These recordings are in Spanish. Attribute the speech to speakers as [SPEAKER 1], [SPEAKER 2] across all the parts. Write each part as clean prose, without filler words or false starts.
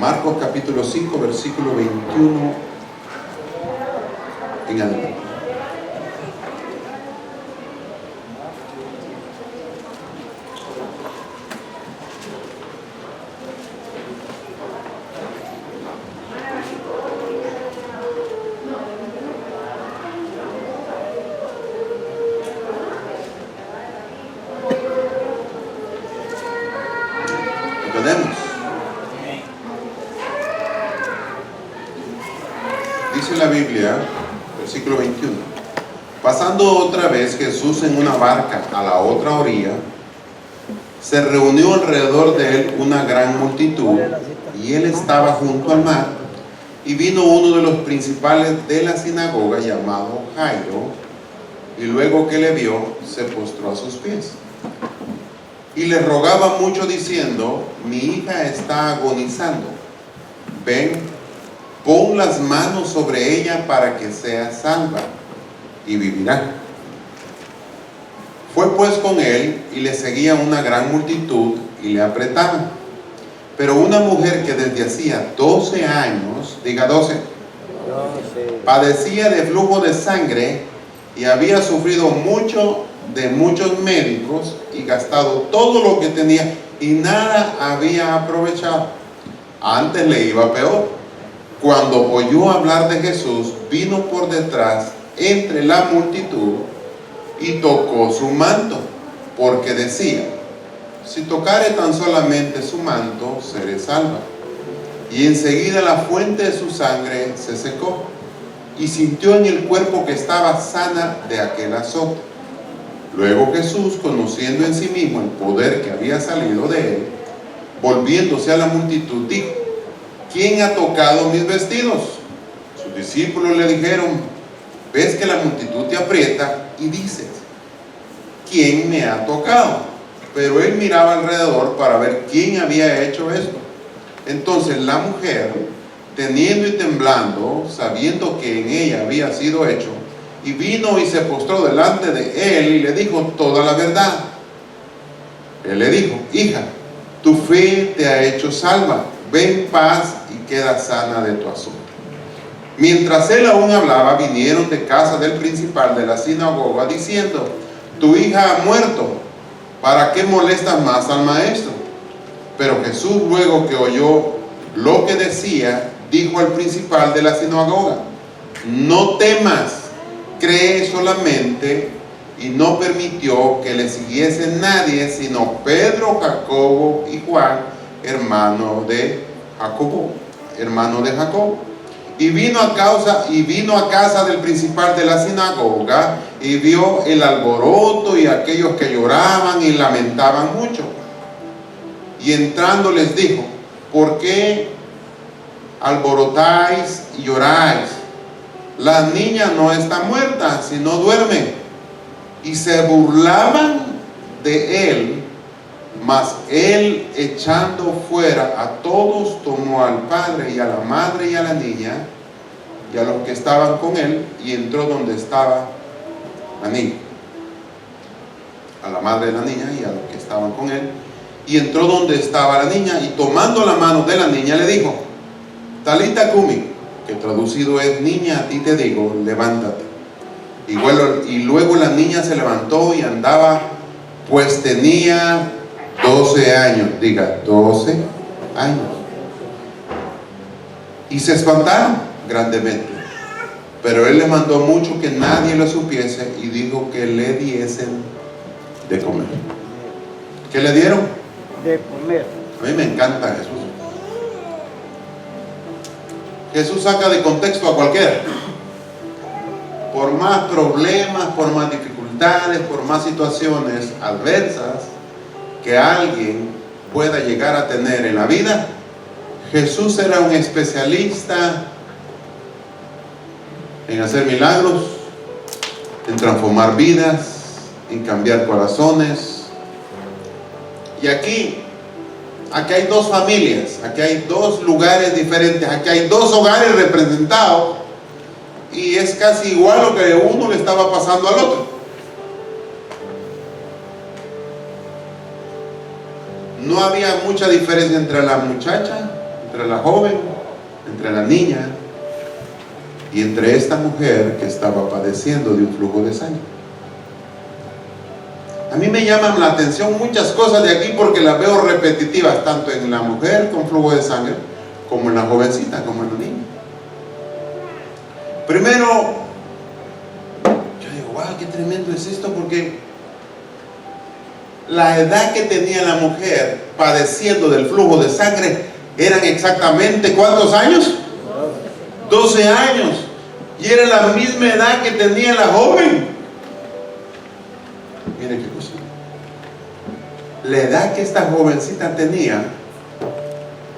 [SPEAKER 1] Marcos capítulo 5, versículo 21 en adelante. ¿Entendemos? Dice la Biblia, versículo 21. Pasando otra vez Jesús en una barca a la otra orilla, se reunió alrededor de él una gran multitud, y él estaba junto al mar, y vino uno de los principales de la sinagoga llamado Jairo, y luego que le vio, se postró a sus pies. Y le rogaba mucho diciendo: mi hija está agonizando, ven, pon las manos sobre ella para que sea salva y vivirá. Fue pues con él y le seguía una gran multitud y le apretaban. Pero una mujer que desde hacía 12 años, diga 12, padecía de flujo de sangre y había sufrido mucho de muchos médicos y gastado todo lo que tenía y nada había aprovechado. Antes le iba peor. Cuando oyó hablar de Jesús, vino por detrás entre la multitud y tocó su manto, porque decía: si tocare tan solamente su manto, seré salva. Y enseguida la fuente de su sangre se secó, y sintió en el cuerpo que estaba sana de aquel azote. Luego Jesús, conociendo en sí mismo el poder que había salido de él, volviéndose a la multitud, dijo: ¿quién ha tocado mis vestidos? Sus discípulos le dijeron: ves que la multitud te aprieta y dices: ¿quién me ha tocado? Pero él miraba alrededor para ver quién había hecho esto. Entonces la mujer, teniendo y temblando, sabiendo que en ella había sido hecho, y vino y se postró delante de él y le dijo toda la verdad. Él le dijo: hija, tu fe te ha hecho salva, ve en paz y queda sana de tu asunto. Mientras él aún hablaba, vinieron de casa del principal de la sinagoga diciendo: tu hija ha muerto, ¿para qué molestas más al maestro? Pero Jesús, luego que oyó lo que decía, dijo al principal de la sinagoga: no temas, cree solamente. Y no permitió que le siguiese nadie sino Pedro, Jacobo y Juan, hermano de Jacobo. Y vino a casa del principal de la sinagoga y vio el alboroto y aquellos que lloraban y lamentaban mucho. Y entrando les dijo: ¿por qué alborotáis y lloráis? La niña no está muerta, sino duerme. Y se burlaban de él, mas él, echando fuera a todos, tomó al padre y a la madre y a la niña y a los que estaban con él, y entró donde estaba la niña, a la madre de la niña y a los que estaban con él, y entró donde estaba la niña, y tomando la mano de la niña le dijo: Talita cumi, que traducido es: niña, a ti te digo, levántate. Y luego la niña se levantó y andaba, pues tenía 12 años, diga 12 años. Y se espantaron grandemente. Pero él le mandó mucho que nadie lo supiese y dijo que le diesen de comer. ¿Qué le dieron?
[SPEAKER 2] De comer.
[SPEAKER 1] A mí me encanta Jesús. Jesús saca de contexto a cualquiera. Por más problemas, por más dificultades, por más situaciones adversas que alguien pueda llegar a tener en la vida, Jesús era un especialista en hacer milagros, en transformar vidas, en cambiar corazones. Y aquí hay dos familias, aquí hay dos lugares diferentes, aquí hay dos hogares representados, y es casi igual lo que uno le estaba pasando al otro. No había mucha diferencia entre la muchacha entre la joven, entre la niña y entre esta mujer que estaba padeciendo de un flujo de sangre. A mí me llaman la atención muchas cosas de aquí porque las veo repetitivas, tanto en la mujer con flujo de sangre, como en la jovencita, como en la niña. Primero, yo digo, wow, qué tremendo es esto, porque la edad que tenía la mujer padeciendo del flujo de sangre eran exactamente ¿cuántos años? 12 años. Y era la misma edad que tenía la joven. Miren qué cosa. La edad que esta jovencita tenía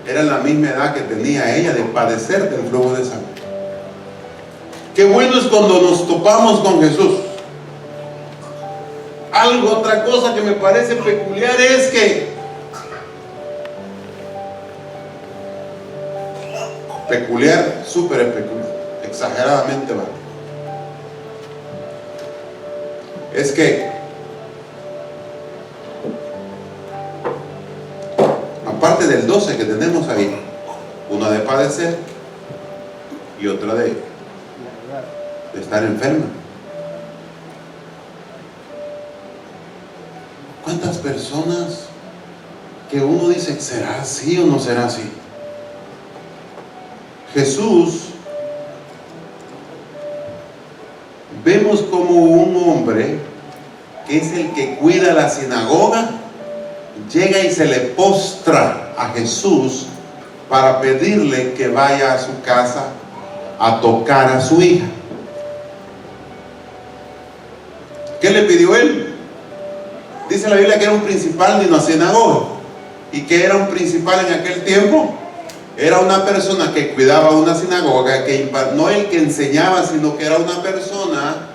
[SPEAKER 1] era la misma edad que tenía ella de padecer del flujo de sangre. Qué bueno es cuando nos topamos con Jesús. Otra cosa que me parece peculiar es que súper peculiar, exageradamente mal. Es que aparte del 12 que tenemos ahí, una de padecer y otra de estar enferma. ¿Cuántas personas que uno dice, ¿será así o no será así? Jesús, vemos como un hombre que es el que cuida la sinagoga, llega y se le postra a Jesús para pedirle que vaya a su casa a tocar a su hija. ¿Qué le pidió él? Dice la Biblia que era un principal de una sinagoga. ¿Y qué era un principal en aquel tiempo? Era una persona que cuidaba una sinagoga, que no el que enseñaba, sino que era una persona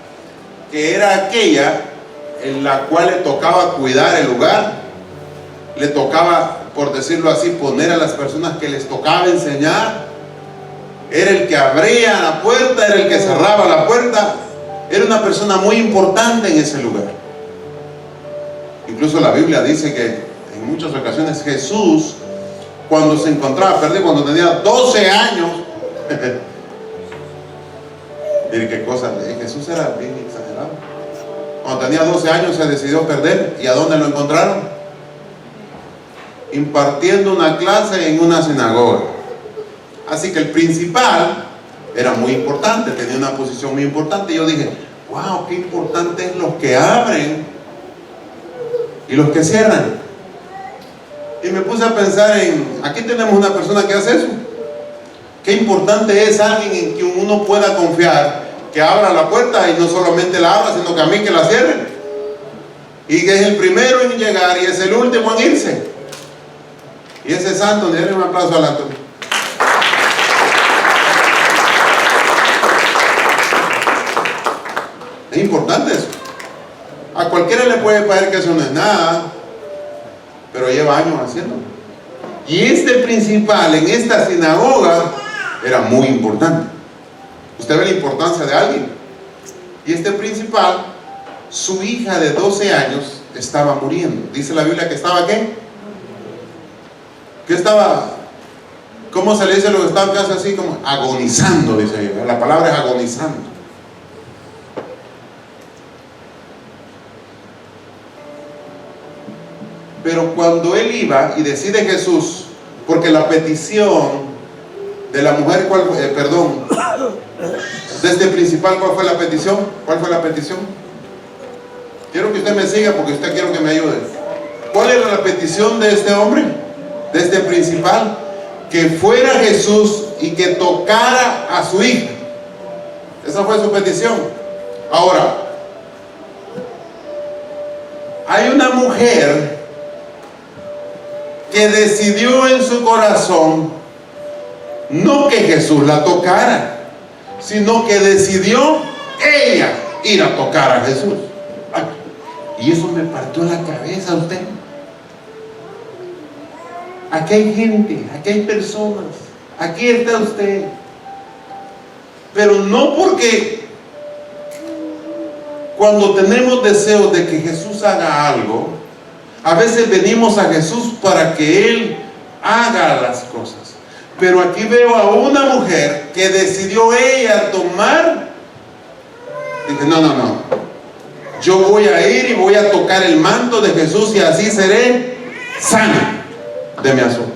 [SPEAKER 1] que era aquella en la cual le tocaba cuidar el lugar, le tocaba, por decirlo así, poner a las personas que les tocaba enseñar. Era el que abría la puerta, era el que cerraba la puerta. Era una persona muy importante en ese lugar. Incluso la Biblia dice que en muchas ocasiones Jesús, cuando se encontraba perdido, cuando tenía 12 años, miren qué cosa, Jesús era bien exagerado. Cuando tenía 12 años se decidió perder. ¿Y a dónde lo encontraron? Impartiendo una clase en una sinagoga. Así que el principal era muy importante, tenía una posición muy importante. Y yo dije, wow, qué importante es los que abren y los que cierran. Y me puse a pensar aquí tenemos una persona que hace eso. Qué importante es alguien en quien uno pueda confiar, que abra la puerta y no solamente la abra, sino que a mí que la cierre. Y que es el primero en llegar y es el último en irse. Y ese santo, denle un aplauso al Antonio. Es importante eso. A cualquiera le puede parecer que eso no es nada, pero lleva años haciéndolo. Y este principal en esta sinagoga era muy importante. Usted ve la importancia de alguien. Y este principal, su hija de 12 años estaba muriendo. Dice la Biblia que estaba ¿qué? Que estaba, ¿cómo se le dice lo que estaba casi así? Como agonizando, dice ella. La palabra es agonizando. Pero cuando él iba y decide Jesús, porque la petición de la mujer, de este principal, ¿cuál fue la petición? ¿Cuál fue la petición? Quiero que usted me siga porque usted quiero que me ayude. ¿Cuál era la petición de este hombre? De este principal, que fuera Jesús y que tocara a su hija. Esa fue su petición. Ahora, hay una mujer que decidió en su corazón no que Jesús la tocara, sino que decidió ella ir a tocar a Jesús. Ay, y eso me partió la cabeza a usted. Aquí hay gente, aquí hay personas, aquí está usted, pero no porque cuando tenemos deseos de que Jesús haga algo, a veces venimos a Jesús para que Él haga las cosas. Pero aquí veo a una mujer que decidió ella tomar. Dije, no. Yo voy a ir y voy a tocar el manto de Jesús y así seré sana de mi asunto.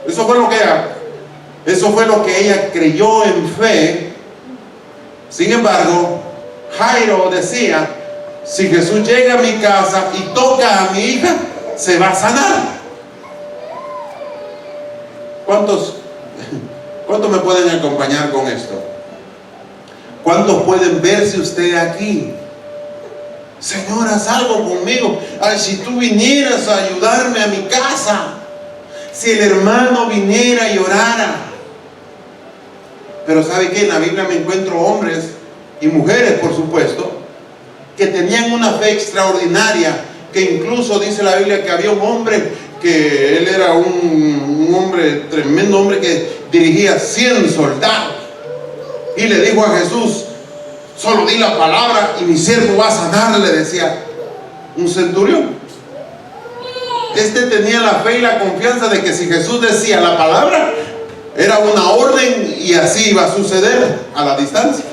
[SPEAKER 1] Eso fue lo que ella creyó en fe. Sin embargo, Jairo decía, si Jesús llega a mi casa y toca a mi hija, se va a sanar. ¿Cuántos me pueden acompañar con esto? ¿Cuántos pueden verse usted aquí? Señor, haz algo conmigo. Ay, si tú vinieras a ayudarme a mi casa, si el hermano viniera y orara. Pero ¿sabe qué? En la Biblia me encuentro hombres y mujeres, por supuesto, que tenían una fe extraordinaria, que incluso dice la Biblia que había un hombre que él era un hombre, tremendo hombre, que dirigía 100 soldados y le dijo a Jesús, solo di la palabra y mi siervo va a sanar, le decía un centurión. Este tenía la fe y la confianza de que si Jesús decía la palabra, era una orden y así iba a suceder a la distancia.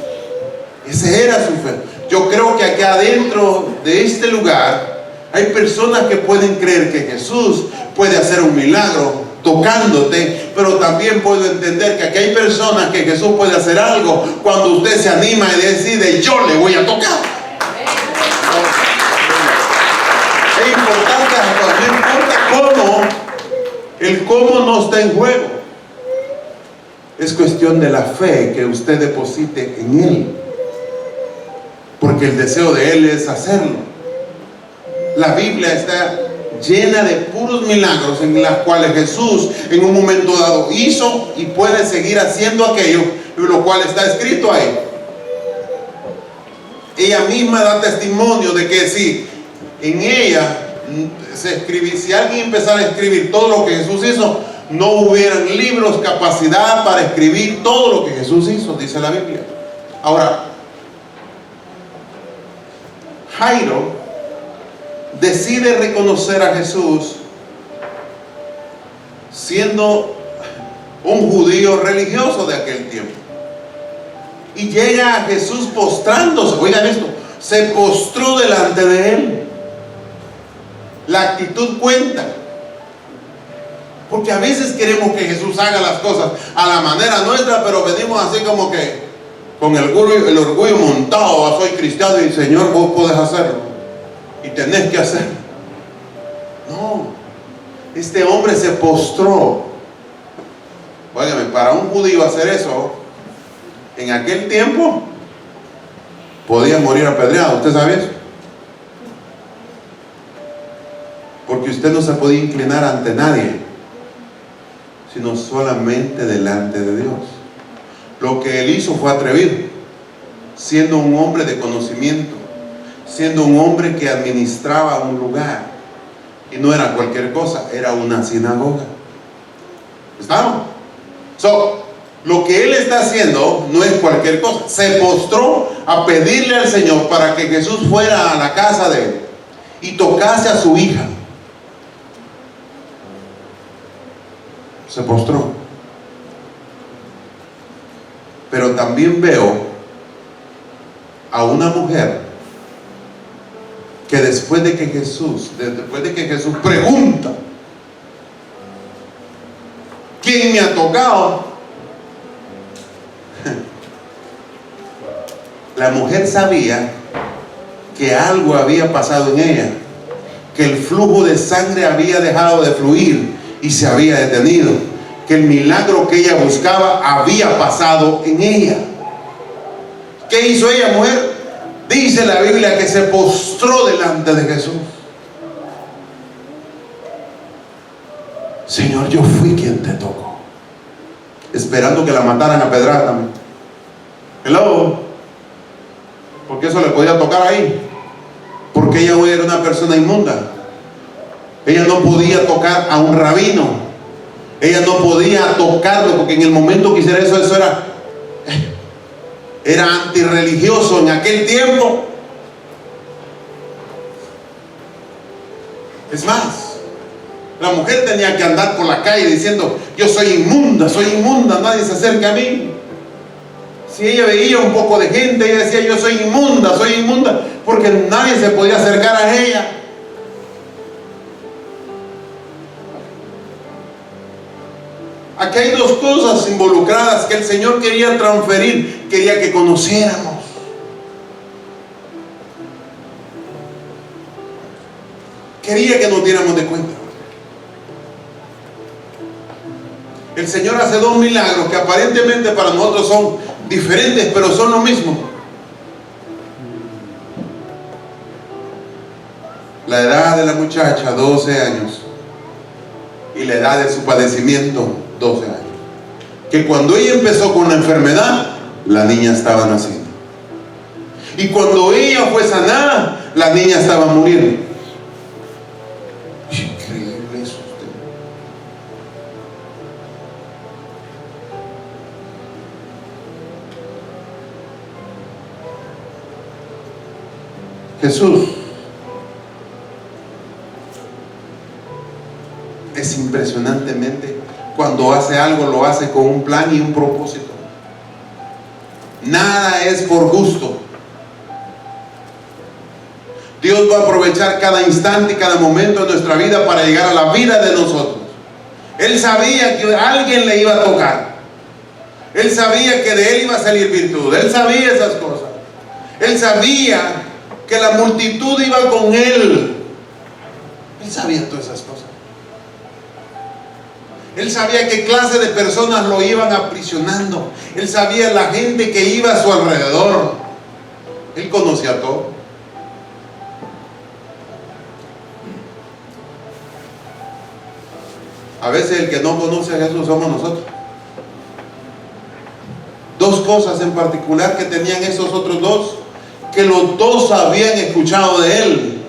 [SPEAKER 1] Ese era su fe. Yo creo que aquí adentro de este lugar hay personas que pueden creer que Jesús puede hacer un milagro tocándote, pero también puedo entender que aquí hay personas que Jesús puede hacer algo cuando usted se anima y decide, yo le voy a tocar. Es importante, no importa cómo, el cómo no está en juego. Es cuestión de la fe que usted deposite en Él, porque el deseo de Él es hacerlo. La Biblia está llena de puros milagros en los cuales Jesús en un momento dado hizo y puede seguir haciendo aquello, lo cual está escrito ahí. Ella misma da testimonio de que si en ella se escribir, si alguien empezara a escribir todo lo que Jesús hizo, no hubieran libros, capacidad para escribir todo lo que Jesús hizo, dice la Biblia. Ahora, Jairo decide reconocer a Jesús siendo un judío religioso de aquel tiempo, y llega a Jesús postrándose. Oigan esto, se postró delante de Él. La actitud cuenta, porque a veces queremos que Jesús haga las cosas a la manera nuestra, pero venimos así como que con el orgullo montado. Soy cristiano y Señor, vos podés hacerlo y tenés que hacerlo. No, este hombre se postró. Óigame, para un judío hacer eso en aquel tiempo podía morir apedreado. ¿Usted sabe eso? Porque usted no se podía inclinar ante nadie, sino solamente delante de Dios. Lo que él hizo fue atrevido, siendo un hombre de conocimiento, siendo un hombre que administraba un lugar, y no era cualquier cosa, era una sinagoga. ¿Estamos? Lo que él está haciendo no es cualquier cosa. Se postró a pedirle al Señor para que Jesús fuera a la casa de él y tocase a su hija. Se postró. Pero también veo a una mujer que después de que Jesús pregunta, ¿quién me ha tocado? La mujer sabía que algo había pasado en ella, que el flujo de sangre había dejado de fluir y se había detenido, que el milagro que ella buscaba había pasado en ella. ¿Qué hizo ella, mujer? Dice la Biblia que se postró delante de Jesús. Señor, yo fui quien te tocó, esperando que la mataran a pedrada también. Hello. Porque eso le podía tocar ahí, porque ella hoy era una persona inmunda. Ella no podía tocar a un rabino, ella no podía tocarlo, porque en el momento que hiciera eso era antirreligioso en aquel tiempo. Es más, La mujer tenía que andar por la calle diciendo: yo soy inmunda, nadie se acerca a mí. Si ella veía un poco de gente, ella decía: yo soy inmunda, porque nadie se podía acercar a ella. Aquí hay dos cosas involucradas que el Señor quería transferir, quería que conociéramos. Quería que nos diéramos de cuenta. El Señor hace dos milagros que aparentemente para nosotros son diferentes, pero son lo mismo. La edad de la muchacha, 12 años. Y la edad de su padecimiento, 12 años. Que cuando ella empezó con la enfermedad, la niña estaba naciendo. Y cuando ella fue sanada, la niña estaba muriendo. Increíble eso. Jesús es impresionantemente, cuando hace algo, lo hace con un plan y un propósito. Nada es por gusto. Dios va a aprovechar cada instante y cada momento de nuestra vida para llegar a la vida de nosotros. Él sabía que alguien le iba a tocar. Él sabía que de él iba a salir virtud. Él sabía esas cosas. Él sabía que la multitud iba con él. Él sabía todas esas cosas. Él sabía qué clase de personas lo iban aprisionando. Él sabía la gente que iba a su alrededor. Él conocía todo. A veces el que no conoce a Jesús somos nosotros. Dos cosas en particular que tenían esos otros dos, que los dos habían escuchado de él.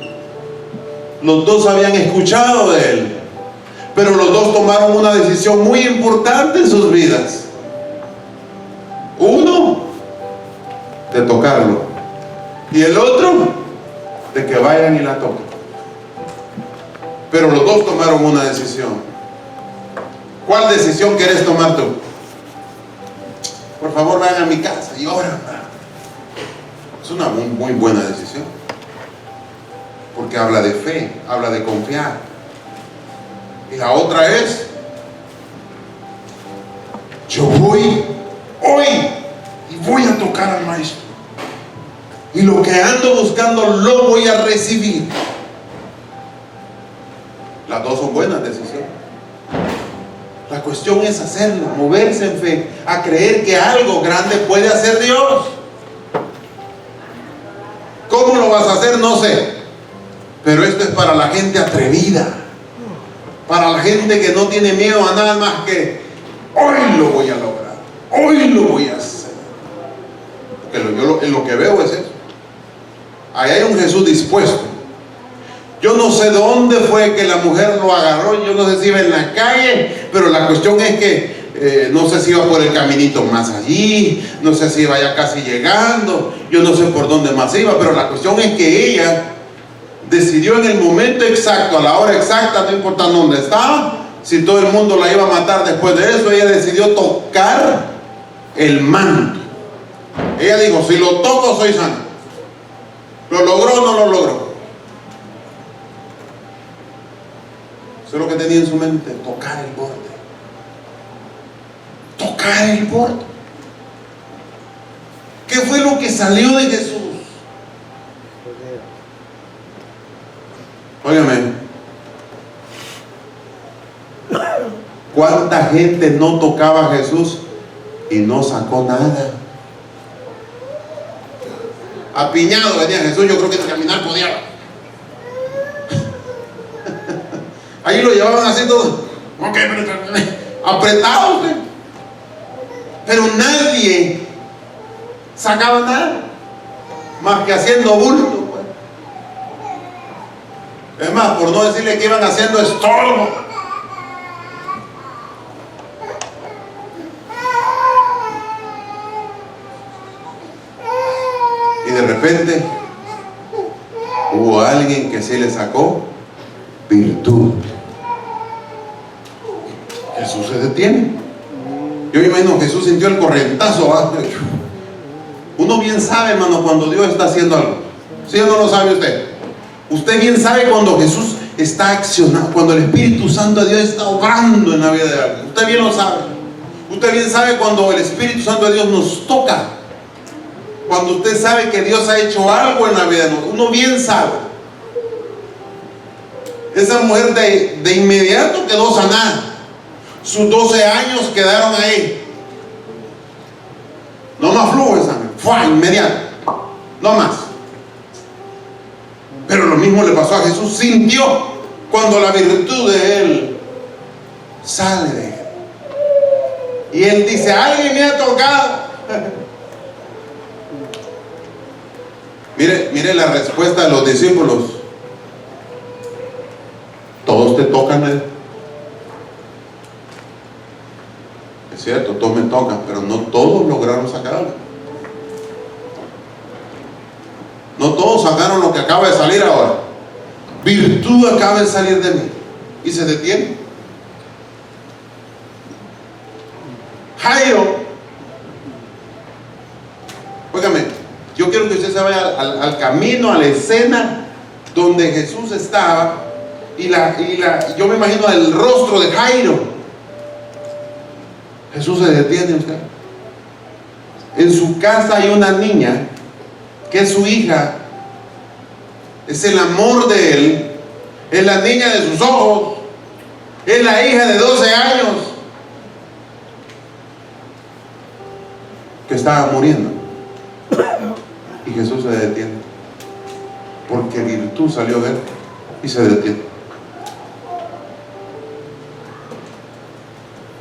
[SPEAKER 1] Los dos habían escuchado de él. Pero los dos tomaron una decisión muy importante en sus vidas. Uno, de tocarlo. Y el otro, de que vayan y la toquen. Pero los dos tomaron una decisión. ¿Cuál decisión quieres tomar tú? Por favor, vayan a mi casa y oren. Es una muy buena decisión. Porque habla de fe, habla de confiar. Y la otra es: yo voy hoy y voy a tocar al Maestro. Y lo que ando buscando lo voy a recibir. Las dos son buenas decisiones. La cuestión es hacerlo, moverse en fe, a creer que algo grande puede hacer Dios. ¿Cómo lo vas a hacer? No sé. Pero esto es para la gente atrevida. Para la gente que no tiene miedo a nada más que: hoy lo voy a lograr, hoy lo voy a hacer. Porque yo en lo que veo es eso. Ahí hay un Jesús dispuesto. Yo no sé dónde fue que la mujer lo agarró. Yo no sé si iba en la calle, pero la cuestión es que no sé si iba por el caminito más allí, no sé si iba ya casi llegando, yo no sé por dónde más iba, pero la cuestión es que ella decidió en el momento exacto, a la hora exacta, no importa dónde estaba, si todo el mundo la iba a matar después de eso, ella decidió tocar el manto. Ella dijo: si lo toco soy sana. ¿Lo logró o no lo logró? Eso es lo que tenía en su mente: tocar el borde. Tocar el borde. ¿Qué fue lo que salió de Jesús? Óigame, ¿cuánta gente no tocaba a Jesús y no sacó nada? Apiñado venía Jesús, yo creo que de caminar podía. Ahí lo llevaban así todo, apretado, pero nadie sacaba nada, más que haciendo bulto. Es más, por no decirle que iban haciendo estorbo. Y de repente hubo alguien que sí le sacó virtud. Jesús se detiene. Yo me imagino, Jesús sintió el corrientazo, ¿va? Uno bien sabe, hermano, cuando Dios está haciendo algo. ¿Sí o no lo sabe usted? Usted bien sabe cuando Jesús está accionando, cuando el Espíritu Santo de Dios está obrando en la vida de alguien. Usted bien lo sabe. Usted bien sabe cuando el Espíritu Santo de Dios nos toca. Cuando usted sabe que Dios ha hecho algo en la vida de nosotros. Uno bien sabe. Esa mujer de inmediato quedó sanada. Sus 12 años quedaron ahí. No más flujo de sangre. Fue inmediato. No más. Pero lo mismo le pasó a Jesús. Sintió cuando la virtud de Él sale de Él. Y Él dice, alguien me ha tocado. Mire la respuesta de los discípulos. Todos te tocan, ¿eh? Es cierto, todos me tocan, pero no todos lograron sacarlo. No todos sacaron lo que acaba de salir ahora. Virtud acaba de salir de mí. Y se detiene. Jairo. Óigame, yo quiero que usted se vaya al camino, a la escena donde Jesús estaba. Yo me imagino el rostro de Jairo. Jesús se detiene, usted. En su casa hay una niña que es su hija, es el amor de él, es la niña de sus ojos, es la hija de 12 años que estaba muriendo. Y Jesús se detiene, porque virtud salió de él y se detiene.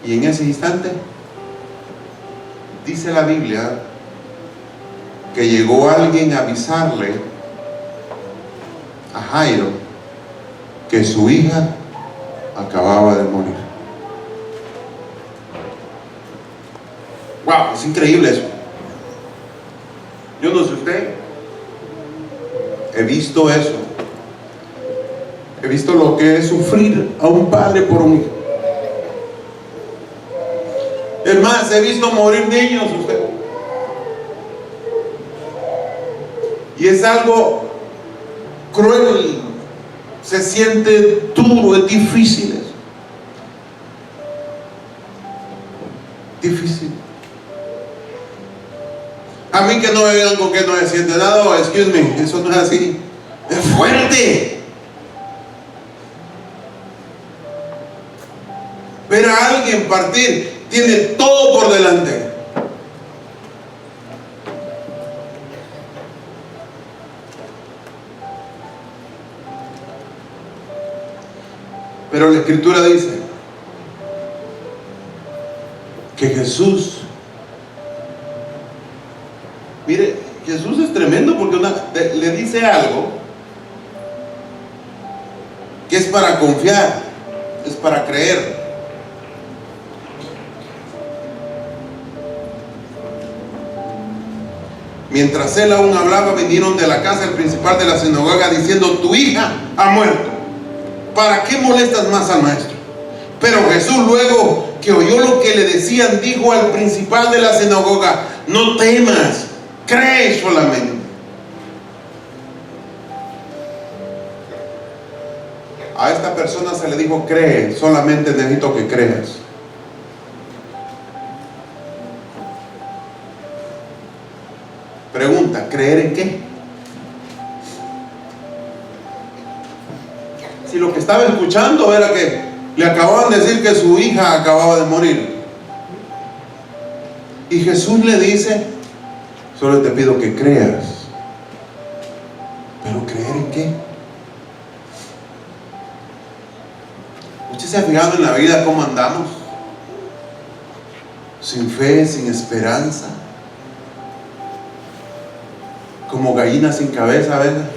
[SPEAKER 1] Y en ese instante dice la Biblia que llegó alguien a avisarle a Jairo que su hija acababa de morir. Wow, es increíble eso. Yo no sé usted, he visto eso. He visto lo que es sufrir a un padre por un hijo. Es más, he visto morir niños, usted. Y es algo cruel, se siente duro, es difícil eso. Difícil. A mí que no me vengan con que no se siente nada, oh, excuse me, eso no es así. Es fuerte. Ver a alguien partir, tiene todo por delante. Pero la Escritura dice que Jesús, mire, Jesús es tremendo porque le dice algo que es para confiar, es para creer. Mientras él aún hablaba, vinieron de la casa el principal de la sinagoga diciendo: tu hija ha muerto, ¿para qué molestas más al maestro? Pero Jesús, luego que oyó lo que le decían, dijo al principal de la sinagoga: no temas, cree solamente. A esta persona se le dijo: cree, solamente necesito que creas. Pregunta: ¿creer en qué? Si lo que estaba escuchando era que le acababan de decir que su hija acababa de morir, y Jesús le dice: solo te pido que creas. ¿Pero creer en qué? ¿Usted se ha fijado en la vida cómo andamos? Sin fe, sin esperanza, como gallinas sin cabeza, ¿verdad?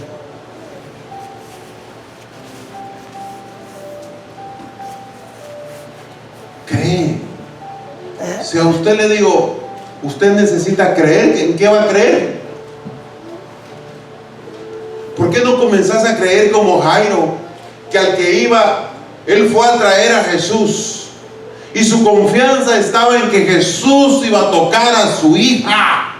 [SPEAKER 1] Cree. Si a usted le digo, usted necesita creer, ¿en qué va a creer? ¿Por qué no comenzás a creer como Jairo, que al que iba, él fue a traer a Jesús? Y su confianza estaba en que Jesús iba a tocar a su hija.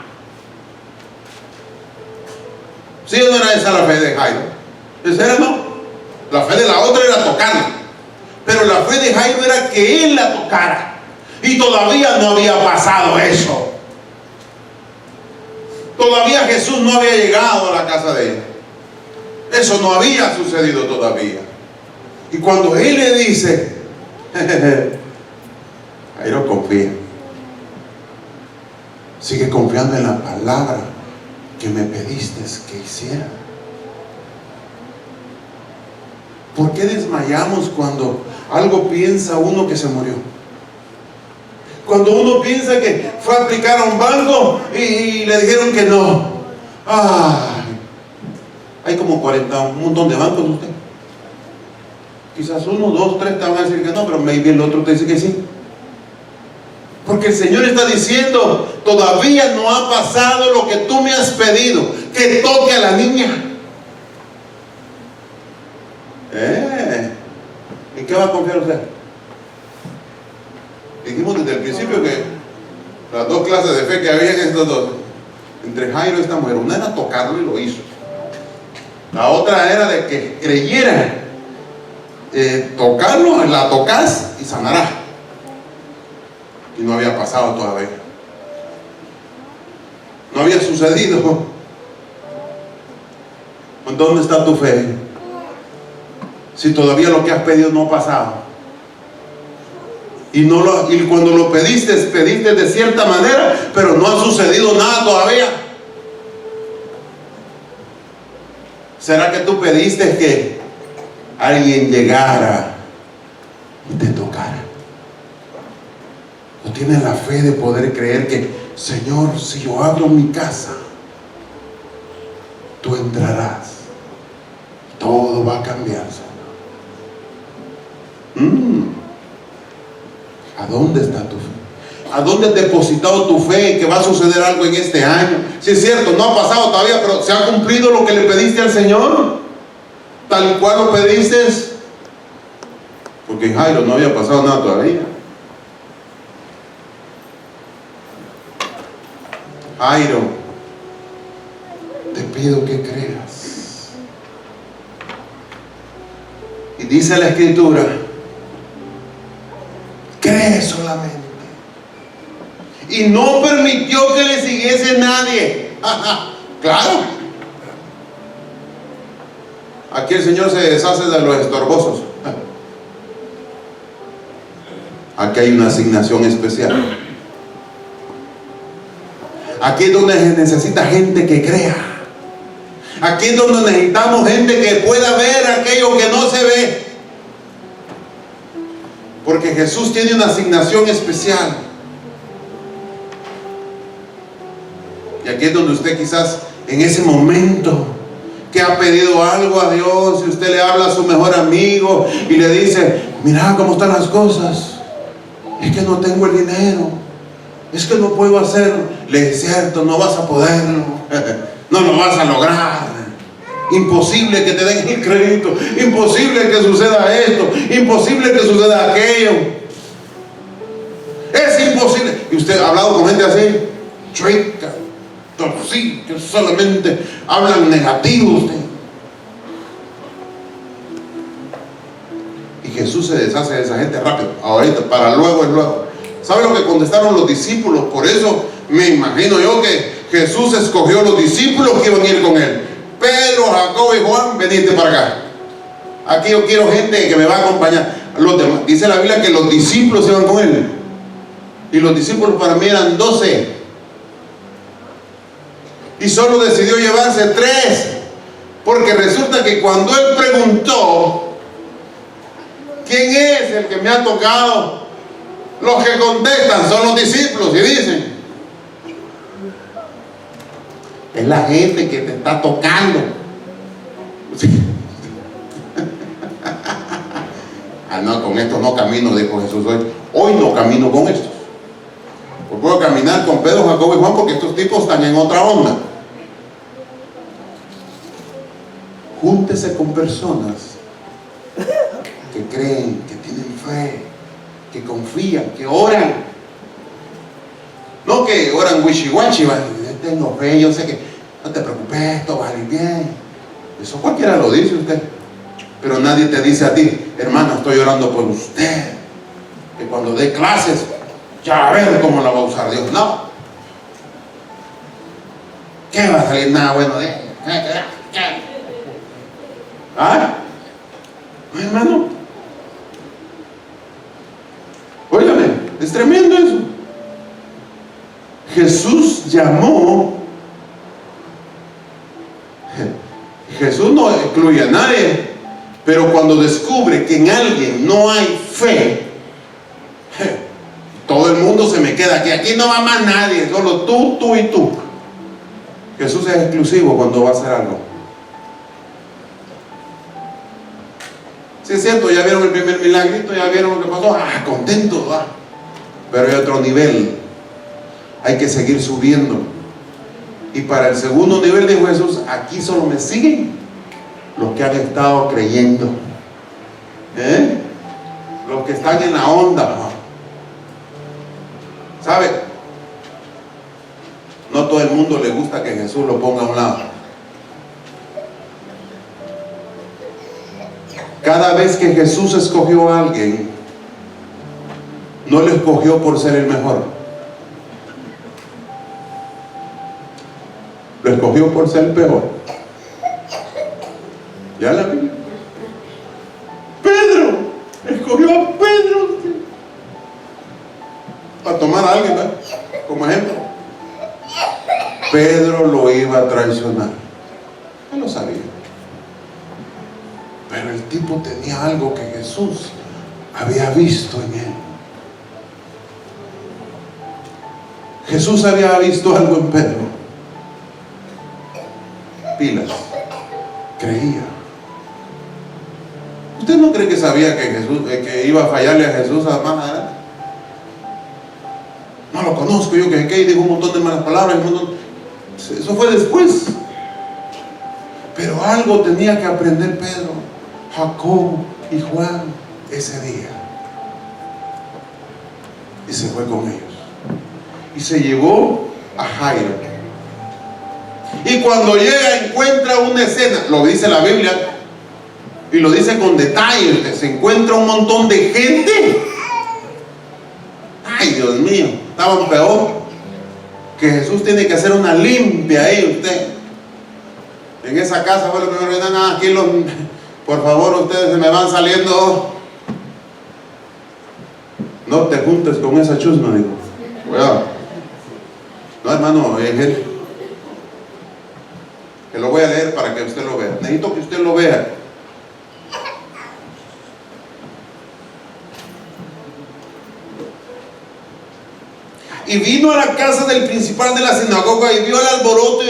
[SPEAKER 1] ¿Sí o no era esa la fe de Jairo? ¿Esa era no? La fe de la otra era tocarla. Pero la fe de Jairo era que él la tocara. Y todavía no había pasado eso. Todavía Jesús no había llegado a la casa de ella. Eso no había sucedido todavía. Y cuando él le dice, Jairo, confía. Sigue confiando en la palabra que me pediste que hiciera. ¿Por qué desmayamos cuando algo piensa uno que se murió? Cuando uno piensa que fue a aplicar a un banco y le dijeron que no. Ay, hay como 40, un montón de bancos usted. Quizás 1, 2, 3 te van a decir que no, pero maybe el otro te dice que sí. Porque el Señor está diciendo, todavía no ha pasado lo que tú me has pedido, que toque a la niña. ¿En qué va a confiar usted? Dijimos desde el principio que las dos clases de fe que había en estos dos, entre Jairo y esta mujer, una era tocarlo y lo hizo. La otra era de que creyera, tocarlo, la tocas y sanará. Y no había pasado todavía. No había sucedido. ¿Dónde está tu fe? Si todavía lo que has pedido no ha pasado. Y cuando lo pediste de cierta manera, pero no ha sucedido nada todavía. ¿Será que tú pediste que alguien llegara y te tocara? ¿O tienes la fe de poder creer que, Señor, si yo abro mi casa, tú entrarás, todo va a cambiar, Señor? ¿A dónde está tu fe? ¿A dónde has depositado tu fe en que va a suceder algo en este año? Si es cierto, no ha pasado todavía, pero ¿se ha cumplido lo que le pediste al Señor? Tal cual lo pediste. Porque en Jairo no había pasado nada todavía. Jairo, te pido que creas. Y dice la Escritura, cree solamente. Y no permitió que le siguiese nadie. Claro. Aquí el Señor se deshace de los estorbosos. Aquí hay una asignación especial. Aquí es donde se necesita gente que crea. Aquí es donde necesitamos gente que pueda ver aquello que no se ve. Porque Jesús tiene una asignación especial. Y aquí es donde usted quizás en ese momento que ha pedido algo a Dios, y usted le habla a su mejor amigo y le dice, mira cómo están las cosas, es que no tengo el dinero, es que no puedo hacerlo. Le es cierto, no vas a poderlo, no lo vas a lograr. Imposible que te den el crédito, imposible que suceda esto, imposible que suceda aquello. Es imposible. Y usted ha hablado con gente así, chueca, torcida, que solamente hablan negativo usted. Y Jesús se deshace de esa gente rápido, ahorita, para luego es luego. ¿Sabe lo que contestaron los discípulos? Por eso me imagino yo que Jesús escogió los discípulos que iban a ir con él. Pedro, Jacobo y Juan, venite para acá. Aquí yo quiero gente que me va a acompañar. Los demás, dice la Biblia que los discípulos iban con él. Y los discípulos para mí eran 12. Y solo decidió llevarse 3. Porque resulta que cuando él preguntó, ¿quién es el que me ha tocado? Los que contestan son los discípulos y dicen, es la gente que te está tocando. Sí. No, con estos no camino, dijo Jesús hoy. Hoy no camino con estos. Pues puedo caminar con Pedro, Jacobo y Juan porque estos tipos están en otra onda. Júntese con personas que creen, que tienen fe, que confían, que oran. No que oran wishy-washy, tengo fe, yo sé que no te preocupes, esto va a salir bien. Eso cualquiera lo dice usted. Pero nadie te dice a ti, hermano, estoy orando por usted, que cuando dé clases, ya a ver cómo la va a usar Dios. No. ¿Qué va a salir nada bueno de ella? ¿Ah? No, hermano. Óigame, es tremendo eso. Jesús llamó. Jesús no excluye a nadie, pero cuando descubre que en alguien no hay fe, todo el mundo se me queda aquí. Aquí no va más nadie, solo tú, tú y tú. Jesús es exclusivo cuando va a hacer algo. Sí, es cierto, ya vieron el primer milagrito, ya vieron lo que pasó, contento, ¿va? Pero hay otro nivel, hay que seguir subiendo. Y para el segundo nivel, dijo Jesús, aquí solo me siguen los que han estado creyendo, los que están en la onda, ¿no? ¿Sabe? No todo el mundo le gusta que Jesús lo ponga a un lado. Cada vez que Jesús escogió a alguien, no lo escogió por ser el mejor, lo escogió por ser el peor. ¿Ya la vi? Pedro, escogió a Pedro para tomar a alguien, ¿verdad? Como ejemplo. Pedro lo iba a traicionar, él lo sabía, pero el tipo tenía algo que Jesús había visto en él. Jesús había visto algo en Pedro. Pilas, creía. ¿Usted no cree que sabía que Jesús, que iba a fallarle a Jesús más adelante? No lo conozco, yo que dijo un montón de malas palabras, eso fue después. Pero algo tenía que aprender Pedro, Jacobo y Juan ese día. Y se fue con ellos. Y se llevó a Jairo. Y cuando llega encuentra una escena, lo dice la Biblia, y lo dice con detalle, que se encuentra un montón de gente. Ay, Dios mío, estaban peor. Que Jesús tiene que hacer una limpia ahí, usted. En esa casa fue lo primero que dijeron, aquí por favor, ustedes se me van saliendo. No te juntes con esa chusma, digo. Cuidado. No, hermano, es él. Que lo voy a leer para que usted lo vea. Necesito que usted lo vea. Y vino a la casa del principal de la sinagoga y vio el alboroto y